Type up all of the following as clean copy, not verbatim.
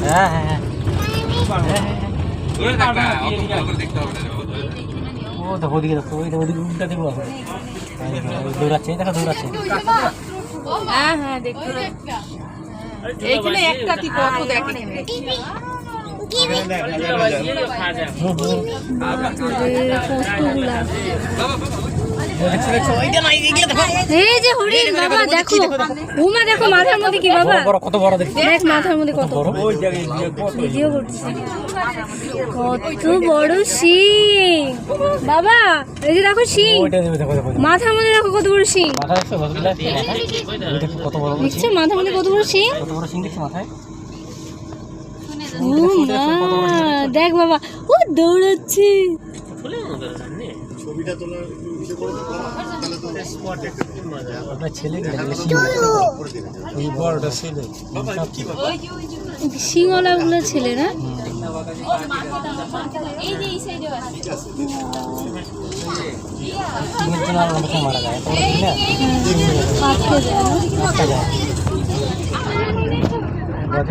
হ্যাঁ হ্যাঁ হ্যাঁ ও দেখো ওদিকে দেখো ওদিকে উল্টা দেখো দৌড়াচ্ছে দেখো দৌড়াচ্ছে হ্যাঁ হ্যাঁ দেখতে এইখানে একটা কি কত দেখে এই যে হরিণ বাবা দেখো উমা দেখো মাথার মধ্যে কি বাবা কত বড় দেখো দেখ মাথার মধ্যে কত বড় ভিডিও করছি কত বড় শিং বাবা এই যে দেখো শিং মাথার মধ্যে দেখো কত বড় শিং কত বড় দেখছো মাথার মধ্যে কত বড় শিং কত বড় শিং দেখছো মাথায় দেখ বাবা ও দৌড়াচ্ছে সিংওয়ালা গুলো ছেলে না মারা যায়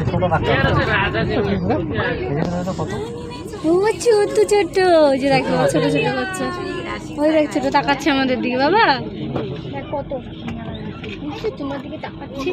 ছোট কত ও ছোট ছোট যে দেখো ছোট ছোট বাচ্চা ওই দেখ ছোট তাকাচ্ছে আমাদের দিকে বাবা দেখ কত তোমার দিকে তাকাচ্ছে